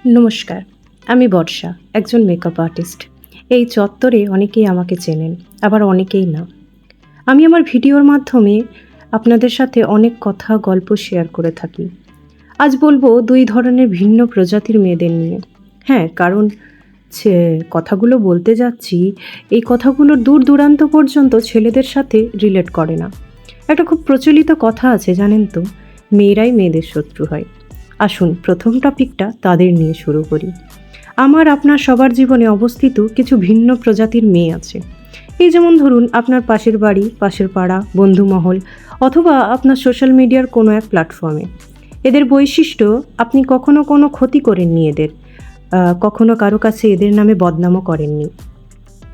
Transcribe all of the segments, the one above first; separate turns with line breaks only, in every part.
নমস্কার, আমি বর্ষা, একজন মেকআপ আর্টিস্ট। এই চত্বরে অনেকেই আমাকে চেনেন, আবার অনেকেই না। আমি আমার ভিডিওর মাধ্যমে আপনাদের সাথে অনেক কথা, গল্প শেয়ার করে থাকি। আজ বলবো ২ ধরনের ভিন্ন প্রজাতির মেয়েদের নিয়ে। হ্যাঁ, কারণ কথাগুলো বলতে যাচ্ছি, এই কথাগুলো দূর-দূরান্ত পর্যন্ত ছেলেদের সাথে রিলেট করে না। একটা খুব প্রচলিত কথা আছে জানেন তো, মেয়েরাই মেয়েদের শত্রু হয়। আসুন প্রথম টপিকটা তাদের নিয়ে শুরু করি। আমার আপনার সবার জীবনে অবস্থিত কিছু ভিন্ন প্রজাতির মেয়ে আছে। এই যেমন ধরুন আপনার পাশের বাড়ি, পাশের পাড়া, বন্ধুমহল অথবা আপনার সোশ্যাল মিডিয়ার কোনো এক প্ল্যাটফর্মে। এদের বৈশিষ্ট্য, আপনি কখনো কোনো ক্ষতি করেননি এদের, কখনো কারো কাছে এদের নামে বদনামও করেননি।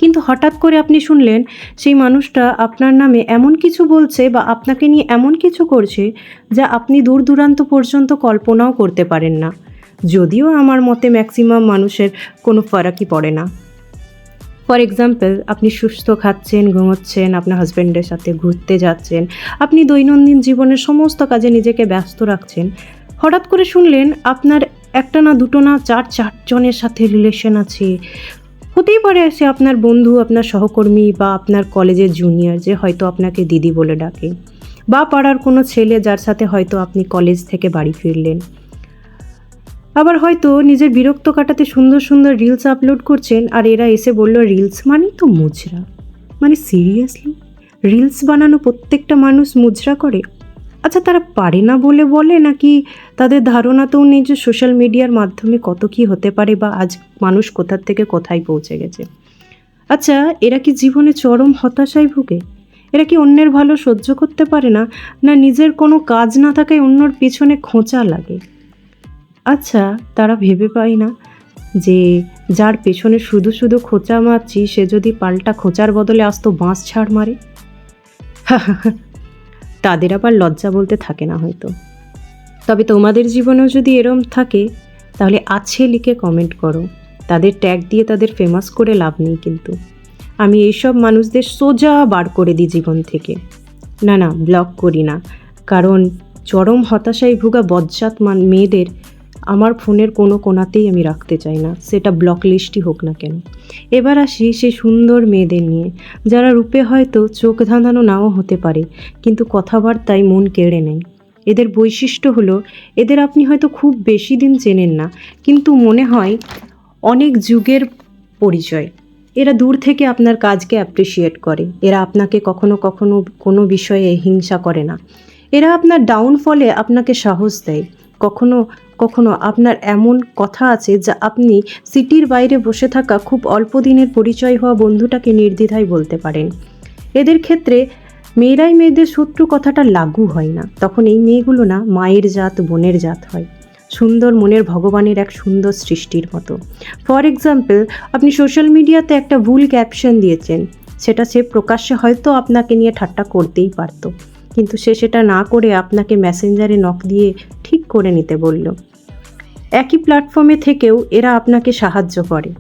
কিন্তু হঠাৎ করে আপনি শুনলেন সেই মানুষটা আপনার নামে এমন কিছু বলছে বা আপনাকে নিয়ে এমন কিছু করছে যা আপনি দূর দূরান্ত পর্যন্ত কল্পনাও করতে পারেন না। যদিও আমার মতে ম্যাক্সিমাম মানুষের কোনো ফারাকই পড়ে না। ফর এক্সাম্পল, আপনি সুস্থ খাচ্ছেন, ঘুমোচ্ছেন, আপনার হাজব্যান্ডের সাথে ঘুরতে যাচ্ছেন, আপনি দৈনন্দিন জীবনের সমস্ত কাজে নিজেকে ব্যস্ত রাখছেন। হঠাৎ করে শুনলেন আপনার একটা না, দুটো না, চারজনের সাথে রিলেশন আছে। হতেই পারে সে আপনার বন্ধু, আপনার সহকর্মী বা আপনার কলেজের জুনিয়র যে হয়তো আপনাকে দিদি বলে ডাকে, বা পাড়ার কোনো ছেলে যার সাথে হয়তো আপনি কলেজ থেকে বাড়ি ফিরলেন। আবার হয়তো নিজের বিরক্ত কাটাতে সুন্দর সুন্দর রিলস আপলোড করছেন, আর এরা এসে বলল রিলস মানেই তো মুজরা। মানে সিরিয়াসলি, রিলস বানানো প্রত্যেকটা মানুষ মুজরা করে? আচ্ছা, তারা পারে না বলে বলে, নাকি তাদের ধারণাতেও নেই যে সোশ্যাল মিডিয়ার মাধ্যমে কত কী হতে পারে বা আজ মানুষ কোথার থেকে কোথায় পৌঁছে গেছে? আচ্ছা, এরা কি জীবনে চরম হতাশায় ভুগে? এরা কি অন্যের ভালো সহ্য করতে পারে না, না নিজের কোনো কাজ না থাকায় অন্যর পিছনে খোঁচা লাগে? আচ্ছা, তারা ভেবে পায় না যে যার পেছনে শুধু শুধু খোঁচা মারছি সে যদি পাল্টা খোঁচার বদলে আসতো বাঁশ ছাড় মারে? তাদের আবার লজ্জা বলতে থাকে না হয়তো। তবে তোমাদের জীবনেও যদি এরম থাকে তাহলে আছে লিখে কমেন্ট করো। তাদের ট্যাগ দিয়ে তাদের ফেমাস করে লাভ নেই কিন্তু। আমি এইসব মানুষদের সোজা বার করে দিই জীবন থেকে। না, ব্লক করি না, কারণ চরম হতাশায় ভোগা বজ্জাত মেয়েদের আমার ফোনের কোনো কোণাতেই আমি রাখতে চাই না, সেটা ব্লক লিস্টই হোক না কেন। এবার আসি সেই সুন্দর মেয়েদের নিয়ে, যারা রূপে হয়তো চোখ ধাঁধানো নাও হতে পারে, কিন্তু কথাবার্তায় মন কেড়ে নেয়। এদের বৈশিষ্ট্য হলো, এদের আপনি হয়তো খুব বেশি দিন চেনেন না, কিন্তু মনে হয় অনেক যুগের পরিচয়। এরা দূর থেকে আপনার কাজকে অ্যাপ্রিসিয়েট করে। এরা আপনাকে কখনো কখনো কোনো বিষয়ে হিংসা করে না। এরা আপনার ডাউনফলে আপনাকে সাহস দেয়। কখনো কখনো আপনার এমন কথা আছে যা আপনি সিটির বাইরে বসে থাকা খুব অল্প দিনের পরিচয় হওয়া বন্ধুটাকে নির্দ্বিধায় বলতে পারেন। এদের ক্ষেত্রে মেয়েরাই মেয়েদের শত্রু কথাটা লাগু হয় না। তখন এই মেয়েগুলো না মায়ের জাত, বোনের জাত হয়, সুন্দর মনের ভগবানের এক সুন্দর সৃষ্টির মতো। ফর এক্সাম্পল, আপনি সোশ্যাল মিডিয়াতে একটা ভুল ক্যাপশন দিয়েছেন, সেটা সে প্রকাশ্যে হয়তো আপনাকে নিয়ে ঠাট্টা করতেই পারত, কিন্তু সে সেটা না করে আপনাকে মেসেঞ্জারে নক দিয়ে ঠিক করে নিতে বলল। একই প্ল্যাটফর্মে থেকেও এরা আপনাকে সাহায্য করে।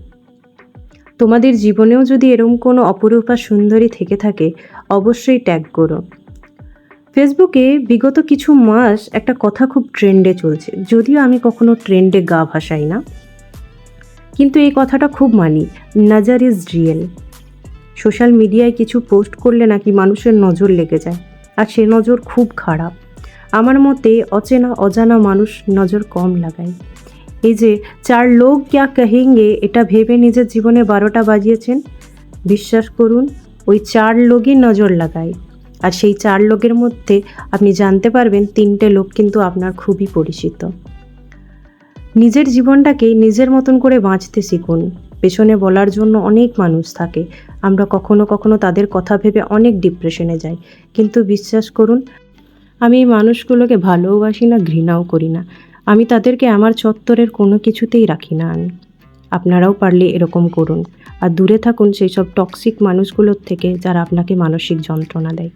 তোমাদের জীবনেও যদি এরকম কোনো অপরূপা সুন্দরী থেকে থাকে, অবশ্যই ট্যাগ করো। ফেসবুকে বিগত কিছু মাস একটা কথা খুব ট্রেন্ডে চলছে, যদিও আমি কখনো ট্রেন্ডে গা ভাসাই না, কিন্তু এই কথাটা খুব মানি, নজর ইজ রিয়েল। সোশ্যাল মিডিয়ায় কিছু পোস্ট করলে নাকি মানুষের নজর লেগে যায়, আর সে নজর খুব খারাপ। আমার মতে অচেনা অজানা মানুষ নজর কম লাগায়। এই যে 4 লোক ক্যা কহেঙ্গে, এটা ভেবে নিজের জীবনে 12টা বাজিয়েছেন। বিশ্বাস করুন, ওই 4 লোকই নজর লাগায়, আর সেই 4 লোকের মধ্যে আপনি জানতে পারবেন 3টে লোক কিন্তু আপনার খুবই পরিচিত। নিজের জীবনটাকে নিজের মতন করে বাঁচতে শিখুন। পেছনে বলার জন্য অনেক মানুষ থাকে, আমরা কখনো কখনো তাদের কথা ভেবে অনেক ডিপ্রেশনে যাই, কিন্তু বিশ্বাস করুন, আমি এই মানুষগুলোকে ভালোবাসি না, ঘৃণাও করি না। আমি তাদেরকে আমার চত্বরের কোনো কিছুতেই রাখি না। আপনারাও পারলে এরকম করুন, আর দূরে থাকুন সেই সব টক্সিক মানুষগুলোর থেকে যারা আপনাকে মানসিক যন্ত্রণা দেয়।